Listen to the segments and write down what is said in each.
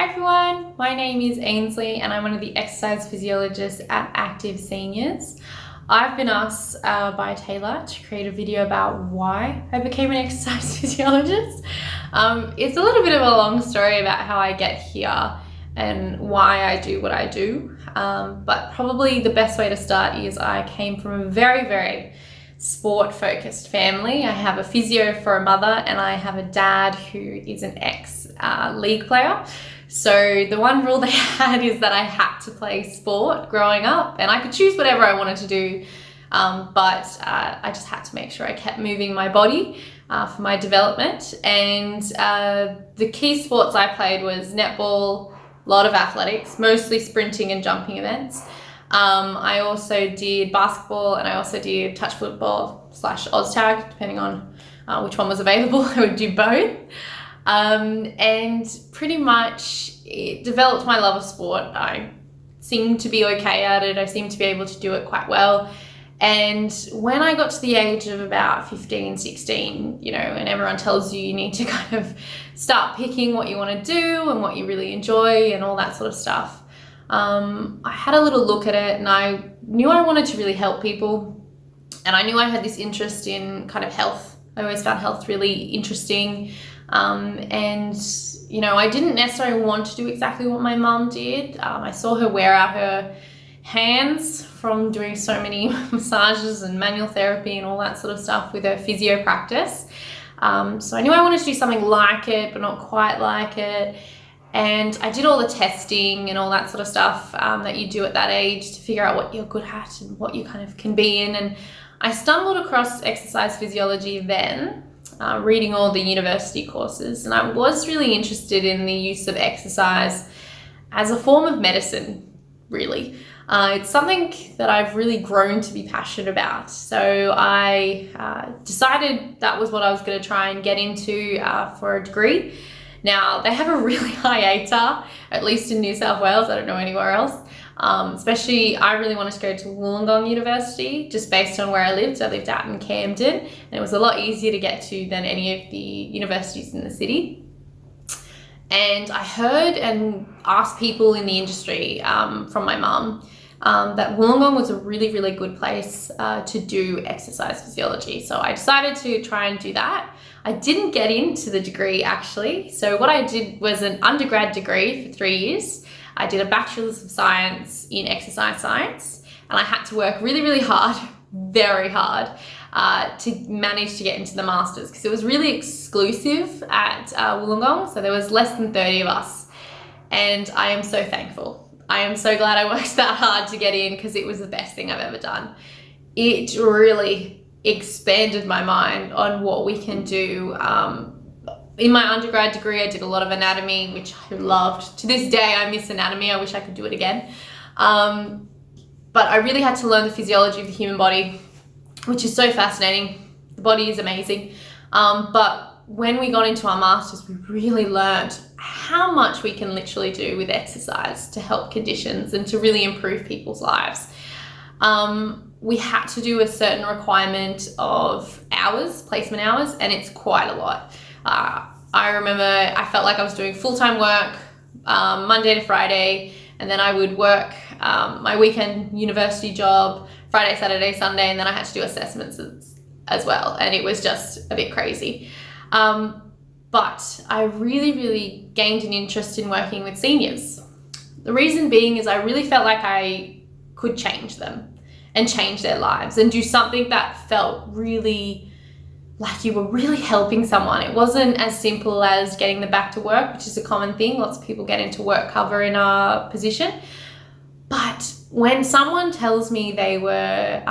Hi everyone, my name is Ainsley and I'm one of the exercise physiologists at Active Seniors. I've been asked by Taylor to create a video about why I became an exercise physiologist. It's a little bit of a long story about how I get here and why I do what I do, but probably the best way to start is I came from a very sport-focused family. I have a physio for a mother and I have a dad who is an ex-league player. So the one rule they had is that I had to play sport growing up and I could choose whatever I wanted to do, but I just had to make sure I kept moving my body for my development. And the key sports I played was netball, a lot of athletics, mostly sprinting and jumping events. I also did basketball and I also did touch football / Oz tag, depending on which one was available. I would do both. And pretty much it developed my love of sport. I seemed to be okay at it. I seemed to be able to do it quite well. And when I got to the age of about 15, 16, and everyone tells you need to kind of start picking what you want to do and what you really enjoy and all that sort of stuff. I had a little look at it and I knew I wanted to really help people. And I knew I had this interest in kind of health. I always found health really interesting. I didn't necessarily want to do exactly what my mum did. I saw her wear out her hands from doing so many massages and manual therapy and all that sort of stuff with her physio practice. So I knew I wanted to do something like it, but not quite like it. And I did all the testing and all that sort of stuff that you do at that age to figure out what you're good at and what you kind of can be in. And I stumbled across exercise physiology then, reading all the university courses, and I was really interested in the use of exercise as a form of medicine, really. It's something that I've really grown to be passionate about. So I decided that was what I was going to try and get into for a degree. Now, they have a really high ATAR, at least in New South Wales. I don't know anywhere else. Especially, I really wanted to go to Wollongong University just based on where I lived. I lived out in Camden and it was a lot easier to get to than any of the universities in the city. And I heard and asked people in the industry from my mum that Wollongong was a really good place to do exercise physiology. So I decided to try and do that. I didn't get into the degree actually. So what I did was an undergrad degree for 3 years. I did a Bachelor's of Science in Exercise Science and I had to work really hard, very hard, to manage to get into the Masters because it was really exclusive at Wollongong. So there was less than 30 of us and I am so thankful. I am so glad I worked that hard to get in because it was the best thing I've ever done. It really expanded my mind on what we can do. In my undergrad degree, I did a lot of anatomy, which I loved. To this day, I miss anatomy. I wish I could do it again. But I really had to learn the physiology of the human body, which is so fascinating. The body is amazing. But when we got into our masters, we really learned how much we can literally do with exercise to help conditions and to really improve people's lives. We had to do a certain requirement of hours, placement hours, and it's quite a lot. I remember I felt like I was doing full-time work Monday to Friday, and then I would work my weekend university job Friday, Saturday, Sunday, and then I had to do assessments as well, and it was just a bit crazy. But I really gained an interest in working with seniors. The reason being is I really felt like I could change them and change their lives and do something that felt really like you were really helping someone. It wasn't as simple as getting them back to work, which is a common thing. Lots of people get into work cover in our position. But when someone tells me they were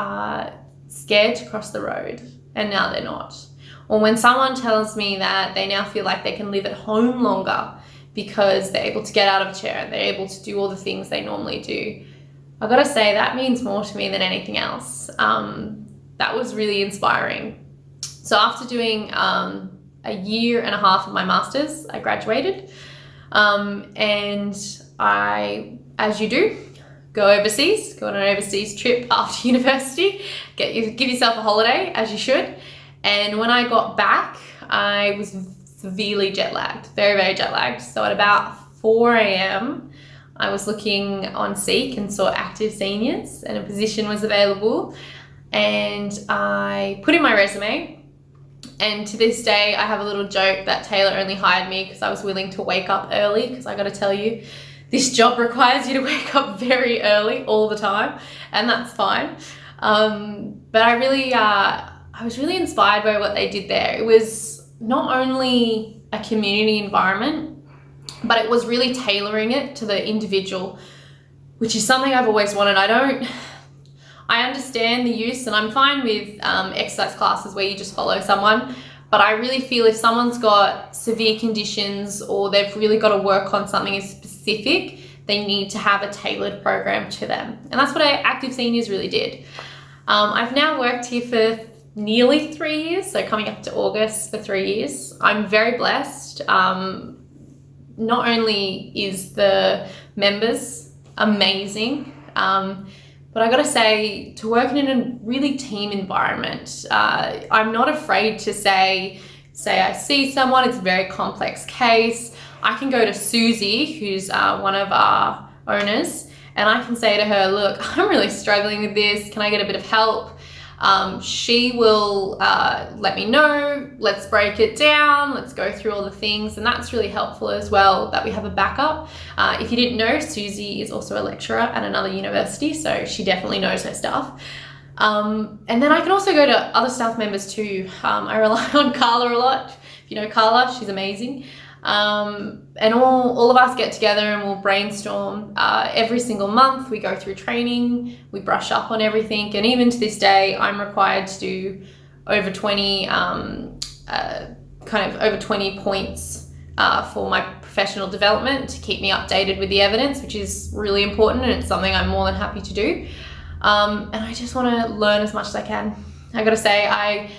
scared to cross the road and now they're not, or when someone tells me that they now feel like they can live at home longer because they're able to get out of a chair and they're able to do all the things they normally do, I gotta say that means more to me than anything else. That was really inspiring. So after doing a year and a half of my masters, I graduated, and I, as you do, go overseas, go on an overseas trip after university, give yourself a holiday, as you should. And when I got back, I was severely jet lagged, very jet lagged. So at about 4 a.m. I was looking on Seek and saw active seniors and a position was available, and I put in my resume. And to this day, I have a little joke that Taylor only hired me because I was willing to wake up early, because I got to tell you, this job requires you to wake up very early all the time, and that's fine. But I was really inspired by what they did there. It was not only a community environment, but it was really tailoring it to the individual, which is something I've always wanted. I understand the use, and I'm fine with exercise classes where you just follow someone, but I really feel if someone's got severe conditions or they've really got to work on something specific, they need to have a tailored program to them. And that's what Active Seniors really did. I've now worked here for nearly 3 years, so coming up to August for 3 years. I'm very blessed. Not only is the members amazing, but I gotta say, to work in a really team environment, I'm not afraid to say I see someone, it's a very complex case. I can go to Susie, who's one of our owners, and I can say to her, look, I'm really struggling with this. Can I get a bit of help? She will let me know, let's break it down, let's go through all the things, and that's really helpful as well, that we have a backup. If you didn't know, Susie is also a lecturer at another university, so she definitely knows her stuff. And then I can also go to other staff members too. I rely on Carla a lot. If you know Carla, she's amazing. And all of us get together and we'll brainstorm every single month. We go through training, we brush up on everything, and even to this day I'm required to do over 20 over 20 points for my professional development to keep me updated with the evidence, which is really important, and it's something I'm more than happy to do. And I just want to learn as much as I can. I gotta say, I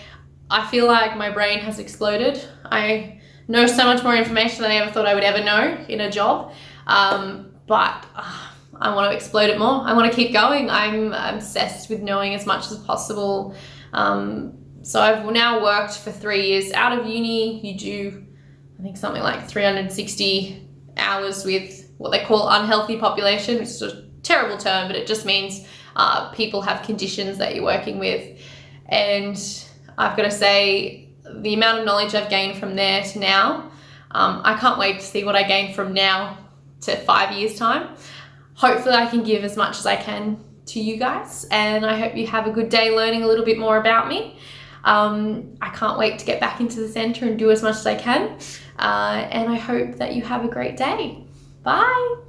feel like my brain has exploded. I know so much more information than I ever thought I would ever know in a job, but I want to explode it more. I want to keep going. I'm obsessed with knowing as much as possible. So I've now worked for 3 years out of uni. You do, I think, something like 360 hours with what they call unhealthy population, which is a terrible term, but it just means people have conditions that you're working with. And I've got to say, the amount of knowledge I've gained from there to now, I can't wait to see what I gain from now to 5 years time. Hopefully I can give as much as I can to you guys, and I hope you have a good day learning a little bit more about me. I can't wait to get back into the centre and do as much as I can, and I hope that you have a great day. Bye.